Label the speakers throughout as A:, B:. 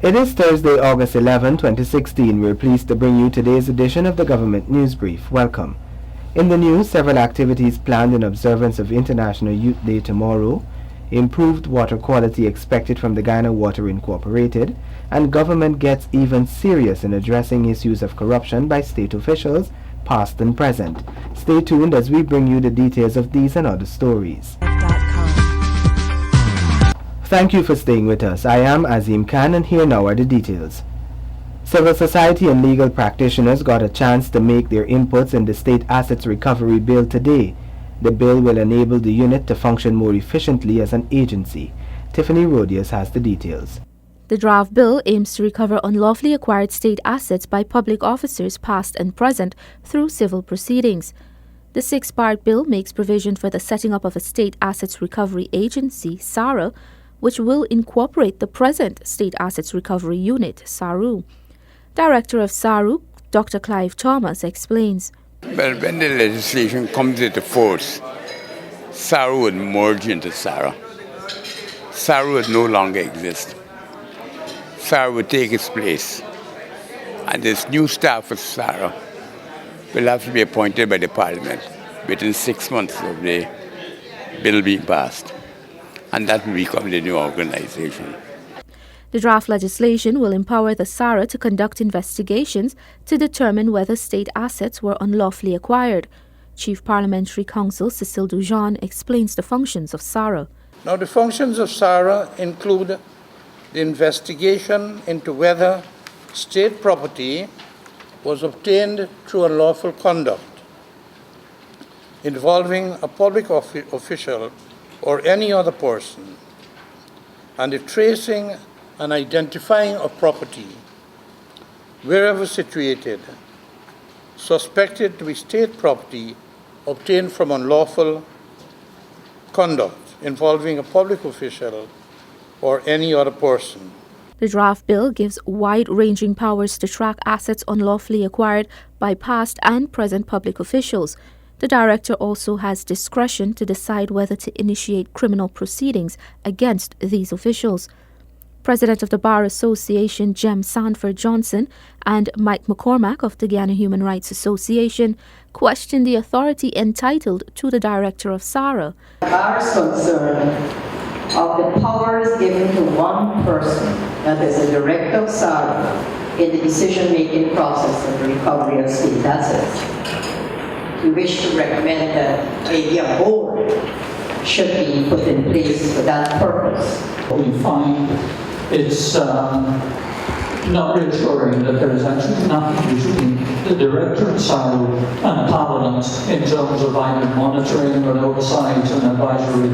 A: It is Thursday, August 11, 2016. We're pleased to bring you today's edition of the Government News Brief. Welcome. In the news, several activities planned in observance of International Youth Day tomorrow, improved water quality expected from the Guyana Water Incorporated, and government gets even serious in addressing issues of corruption by state officials, past and present. Stay tuned as we bring you the details of these and other stories. Thank you for staying with us. I am Azim Khan, and here now are the details. Civil society and legal practitioners got a chance to make their inputs in the State Assets Recovery Bill today. The bill will enable the unit to function more efficiently as an agency. Tiffany Rodius has the details.
B: The draft bill aims to recover unlawfully acquired state assets by public officers past and present through civil proceedings. The six-part bill makes provision for the setting up of a State Assets Recovery Agency, SARA, which will incorporate the present State Assets Recovery Unit, SARU. Director of SARU, Dr. Clive Thomas, explains.
C: Well, when the legislation comes into force, SARU would merge into SARA. SARU would no longer exist. SARA would take its place. And this new staff of SARA will have to be appointed by the Parliament within 6 months of the bill being passed. And that will become the new organization.
B: The draft legislation will empower the SARA to conduct investigations to determine whether state assets were unlawfully acquired. Chief Parliamentary Counsel Cecile Dujon explains the functions of SARA.
D: Now, the functions of SARA include the investigation into whether state property was obtained through unlawful conduct involving a public official or any other person, and the tracing and identifying of property wherever situated, suspected to be state property obtained from unlawful conduct involving a public official or any other person.
B: The draft bill gives wide-ranging powers to track assets unlawfully acquired by past and present public officials. The director also has discretion to decide whether to initiate criminal proceedings against these officials. President of the Bar Association, Jem Sanford Johnson, and Mike McCormack of the Guyana Human Rights Association questioned the authority entitled to the director of SARA.
E: The Bar is concerned of the powers given to one person, that is the director of SARA, in the decision-making process of the recovery of state assets. We wish to recommend that maybe a board should be put in place for that purpose.
F: We find it's not reassuring that there is actually nothing between the director of SARU and Parliament in terms of either monitoring or oversight and advisory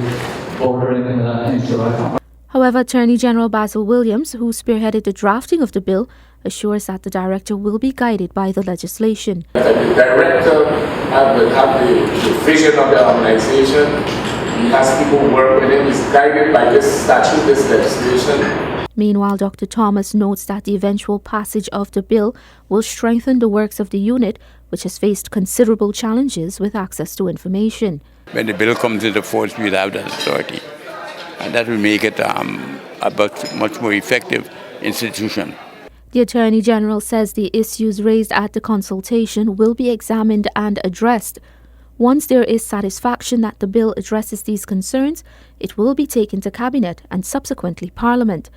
F: board or anything of that nature.
B: However, Attorney General Basil Williams, who spearheaded the drafting of the bill, assures that the director will be guided by the legislation.
G: The director will have the vision of the organization. He has people who work with him. He's guided by this statute, this legislation.
B: Meanwhile, Dr. Thomas notes that the eventual passage of the bill will strengthen the works of the unit, which has faced considerable challenges with access to information.
C: When the bill comes into force, we'll have that authority. And that will make it a much more effective institution.
B: The Attorney General says the issues raised at the consultation will be examined and addressed. Once there is satisfaction that the bill addresses these concerns, it will be taken to Cabinet and subsequently Parliament.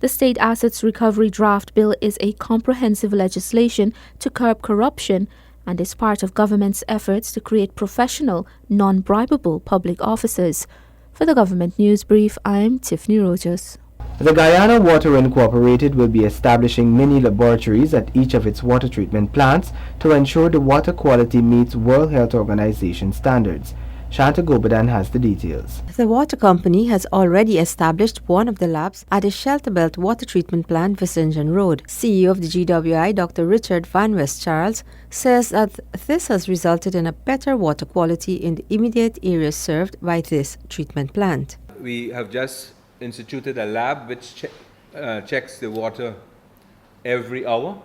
B: The State Assets Recovery Draft Bill is a comprehensive legislation to curb corruption and is part of government's efforts to create professional, non-bribable public officers. For the Government News Brief, I'm Tiffany Rogers.
A: The Guyana Water Incorporated will be establishing mini laboratories at each of its water treatment plants to ensure the water quality meets World Health Organization standards. Shanta Gobadan has the details.
H: The water company has already established one of the labs at the Shelterbelt Water Treatment Plant, Vicinjon Road. CEO of the GWI, Dr. Richard Van West Charles, says that this has resulted in a better water quality in the immediate areas served by this treatment plant.
I: We have just instituted a lab which checks the water every hour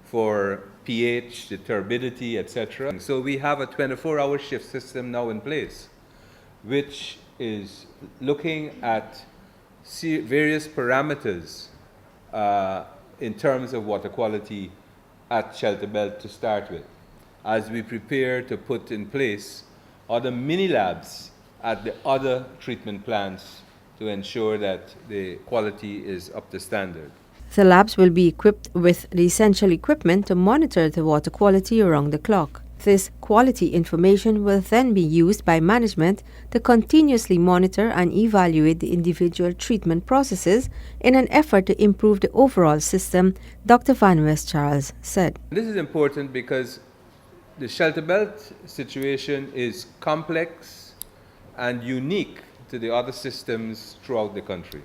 I: for pH, the turbidity, etc. So we have a 24-hour shift system now in place, which is looking at various parameters in terms of water quality at Shelter Belt to start with, as we prepare to put in place other mini labs at the other treatment plants to ensure that the quality is up to standard.
H: The labs will be equipped with the essential equipment to monitor the water quality around the clock. This quality information will then be used by management to continuously monitor and evaluate the individual treatment processes in an effort to improve the overall system, Dr. Van West Charles said.
I: This is important because the Shelter Belt situation is complex and unique to the other systems throughout the country,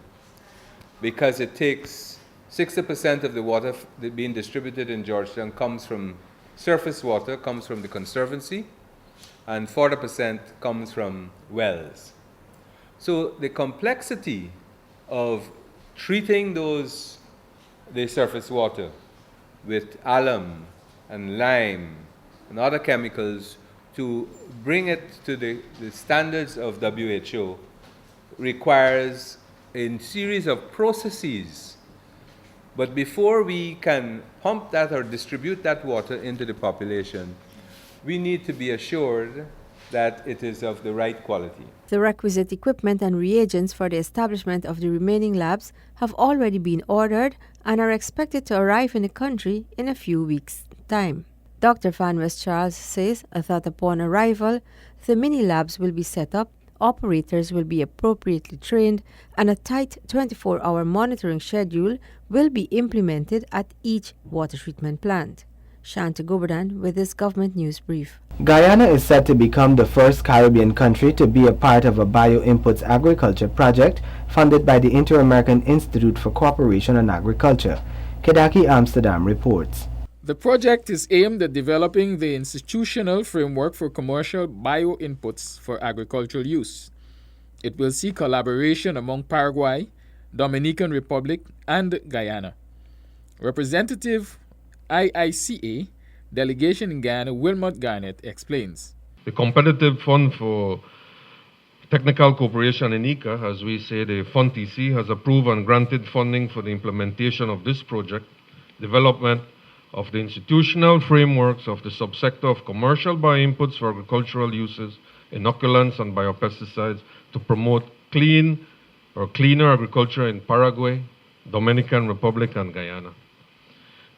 I: because it takes 60% of the water being distributed in Georgetown comes from surface water, comes from the Conservancy, and 40% comes from wells. So the complexity of treating the surface water with alum and lime and other chemicals to bring it to the standards of WHO requires a series of processes. But before we can pump that or distribute that water into the population, we need to be assured that it is of the right quality.
H: The requisite equipment and reagents for the establishment of the remaining labs have already been ordered and are expected to arrive in the country in a few weeks' time. Dr. Van West Charles says that upon arrival, the mini labs will be set up, operators will be appropriately trained, and a tight 24-hour monitoring schedule will be implemented at each water treatment plant. Shanta Goberdan with this government news brief.
A: Guyana is set to become the first Caribbean country to be a part of a bioinputs agriculture project funded by the Inter-American Institute for Cooperation on Agriculture. Kedaki Amsterdam reports.
J: The project is aimed at developing the institutional framework for commercial bioinputs for agricultural use. It will see collaboration among Paraguay, Dominican Republic, and Guyana. Representative IICA delegation in Guyana, Wilmot Garnett, explains.
K: The Competitive Fund for Technical Cooperation in ICA, as we say, the FUNTC, has approved and granted funding for the implementation of this project, development of the institutional frameworks of the subsector of commercial bioinputs for agricultural uses, inoculants and biopesticides to promote clean or cleaner agriculture in Paraguay, Dominican Republic, and Guyana.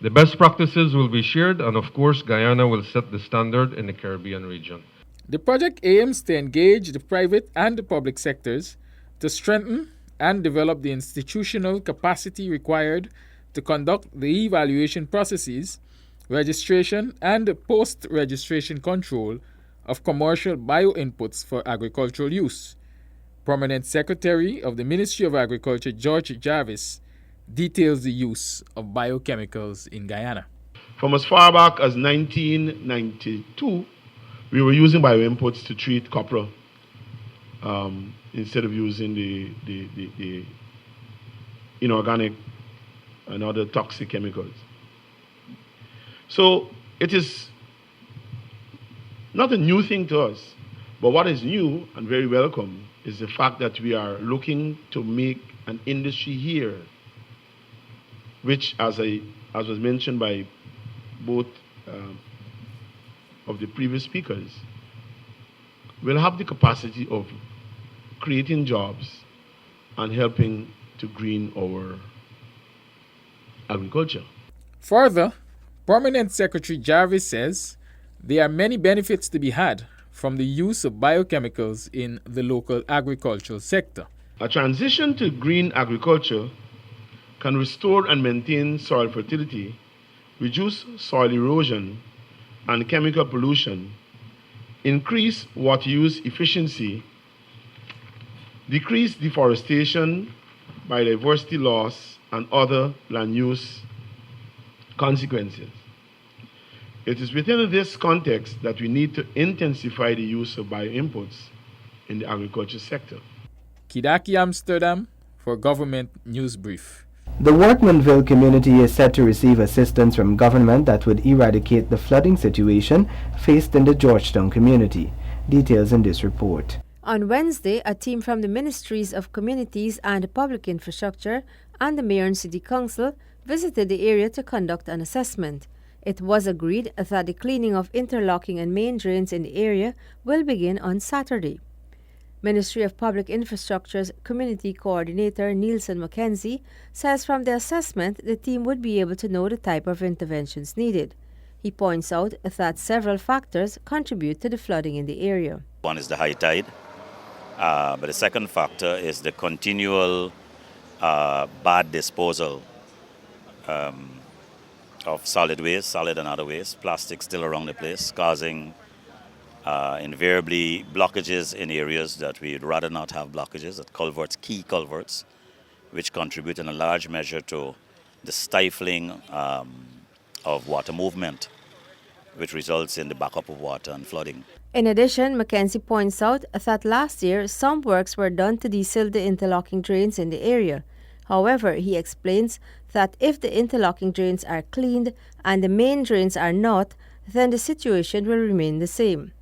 K: The best practices will be shared, and of course, Guyana will set the standard in the Caribbean region.
J: The project aims to engage the private and the public sectors to strengthen and develop the institutional capacity required to conduct the evaluation processes, registration, and post-registration control of commercial bioinputs for agricultural use. Prominent Secretary of the Ministry of Agriculture, George Jarvis, details the use of biochemicals in Guyana.
L: From as far back as 1992, we were using bioinputs to treat copra instead of using the inorganic and other toxic chemicals. So it is not a new thing to us, but what is new and very welcome is the fact that we are looking to make an industry here, which, as was mentioned by both of the previous speakers, will have the capacity of creating jobs and helping to green our agriculture.
J: Further, Prominent Secretary Jarvis says there are many benefits to be had from the use of biochemicals in the local agricultural sector.
L: A transition to green agriculture can restore and maintain soil fertility, reduce soil erosion and chemical pollution, increase water use efficiency, decrease deforestation, biodiversity loss, and other land use consequences. It is within this context that we need to intensify the use of bioinputs in the agriculture sector.
J: Kedaki Amsterdam for Government News Brief.
A: The Workmen Ville community is set to receive assistance from government that would eradicate the flooding situation faced in the Georgetown community. Details in this report.
H: On Wednesday, a team from the Ministries of Communities and Public Infrastructure and the Mayor and City Council visited the area to conduct an assessment. It was agreed that the cleaning of interlocking and main drains in the area will begin on Saturday. Ministry of Public Infrastructure's Community Coordinator Nielsen Mackenzie says from the assessment the team would be able to know the type of interventions needed. He points out that several factors contribute to the flooding in the area.
M: One is the high tide, but the second factor is the continual bad disposal of solid waste, solid and other waste, plastic still around the place, causing invariably blockages in areas that we'd rather not have blockages, at culverts, key culverts, which contribute in a large measure to the stifling of water movement, which results in the backup of water and flooding.
H: In addition, Mackenzie points out that last year some works were done to desil the interlocking drains in the area. However, he explains that if the interlocking drains are cleaned and the main drains are not, then the situation will remain the same.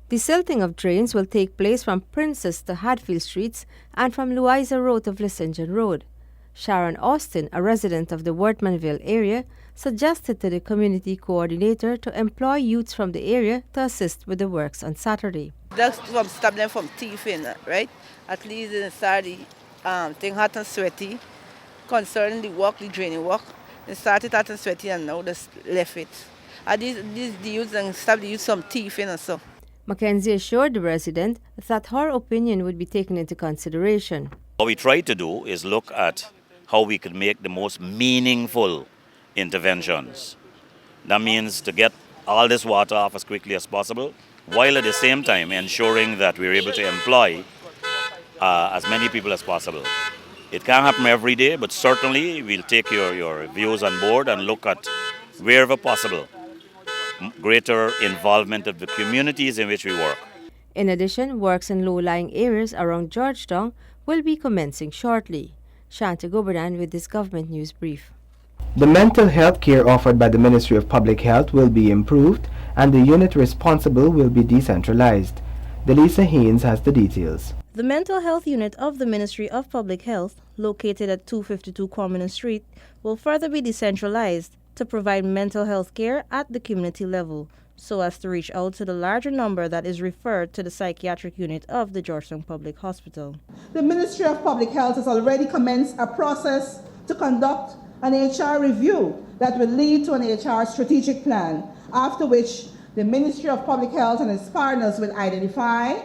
H: Desilting of drains will take place from Princess to Hadfield Streets and from Louisa Road to Vlissingen Road. Sharon Austin, a resident of the Workmen Ville area, suggested to the community coordinator to employ youths from the area to assist with the works on Saturday.
N: Just stop them from thieving, right? At least in Saturday, thing hot and sweaty. Concerning the work, the draining work, they started hot and sweaty and now they left it. And the youths and stop the youths from thieving and so.
H: Mackenzie assured the resident that her opinion would be taken into consideration.
M: What we try to do is look at how we could make the most meaningful interventions. That means to get all this water off as quickly as possible, while at the same time ensuring that we're able to employ as many people as possible. It can't happen every day, but certainly we'll take your views on board and look at, wherever possible, greater involvement of the communities in which we work.
H: In addition, works in low-lying areas around Georgetown will be commencing shortly. Shanta Goberdan with this government news brief.
A: The mental health care offered by the Ministry of Public Health will be improved and the unit responsible will be decentralized. Delisa Haynes has the details.
O: The mental health unit of the Ministry of Public Health, located at 252 Cormorant Street, will further be decentralized to provide mental health care at the community level, so as to reach out to the larger number that is referred to the psychiatric unit of the Georgetown Public Hospital.
P: The Ministry of Public Health has already commenced a process to conduct an HR review that will lead to an HR strategic plan, after which the Ministry of Public Health and its partners will identify,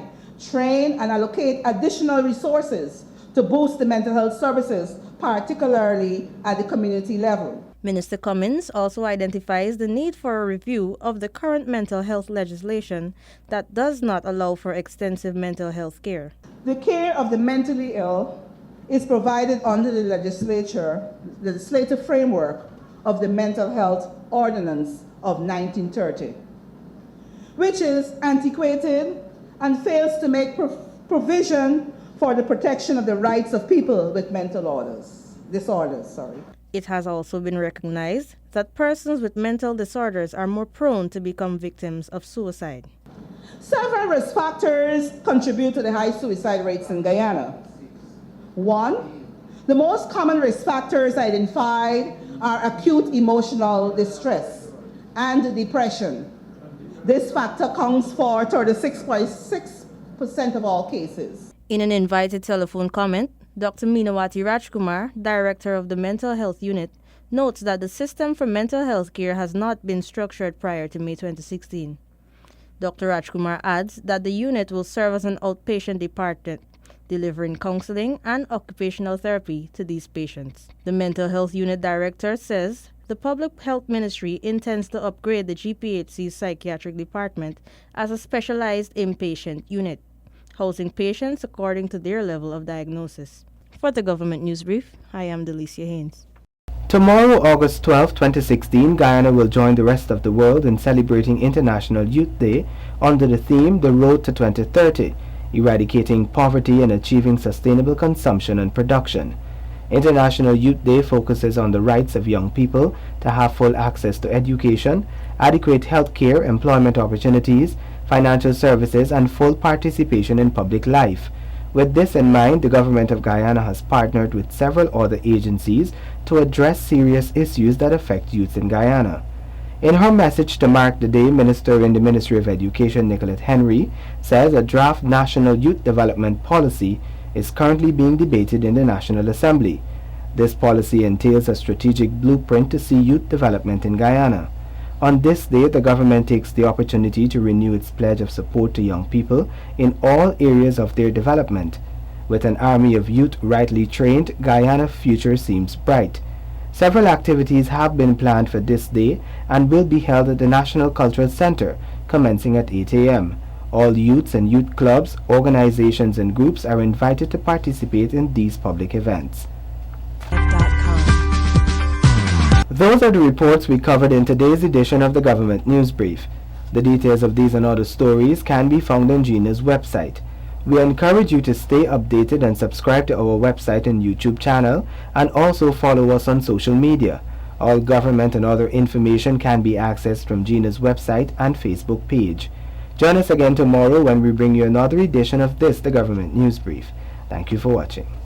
P: train, and allocate additional resources to boost the mental health services, particularly at the community level.
O: Minister Cummins also identifies the need for a review of the current mental health legislation that does not allow for extensive mental health care.
P: The care of the mentally ill is provided under the legislative framework of the Mental Health Ordinance of 1930, which is antiquated and fails to make provision for the protection of the rights of people with mental disorders.
O: It has also been recognized that persons with mental disorders are more prone to become victims of suicide.
P: Several risk factors contribute to the high suicide rates in Guyana. One, the most common risk factors identified are acute emotional distress and depression. This factor accounts for 36.6% of all cases.
O: In an invited telephone comment, Dr. Meenawati Rajkumar, Director of the Mental Health Unit, notes that the system for mental health care has not been structured prior to May 2016. Dr. Rajkumar adds that the unit will serve as an outpatient department, delivering counseling and occupational therapy to these patients. The Mental Health Unit Director says the Public Health Ministry intends to upgrade the GPHC's psychiatric department as a specialized inpatient unit, housing patients according to their level of diagnosis. For the Government News Brief, I am Delicia Haynes.
A: Tomorrow, August 12, 2016, Guyana will join the rest of the world in celebrating International Youth Day under the theme The Road to 2030, eradicating poverty and achieving sustainable consumption and production. International Youth Day focuses on the rights of young people to have full access to education, adequate health care, employment opportunities, financial services, and full participation in public life. With this in mind, the government of Guyana has partnered with several other agencies to address serious issues that affect youth in Guyana. In her message to mark the day, Minister in the Ministry of Education, Nicolette Henry, says a draft National Youth Development Policy is currently being debated in the National Assembly. This policy entails a strategic blueprint to see youth development in Guyana. On this day, the government takes the opportunity to renew its pledge of support to young people in all areas of their development. With an army of youth rightly trained, Guyana's future seems bright. Several activities have been planned for this day and will be held at the National Cultural Center, commencing at 8 a.m. All youths and youth clubs, organizations and groups are invited to participate in these public events. Those are the reports we covered in today's edition of the Government News Brief. The details of these and other stories can be found on GNA's website. We encourage you to stay updated and subscribe to our website and YouTube channel, and also follow us on social media. All government and other information can be accessed from GNA's website and Facebook page. Join us again tomorrow when we bring you another edition of this, the Government News Brief. Thank you for watching.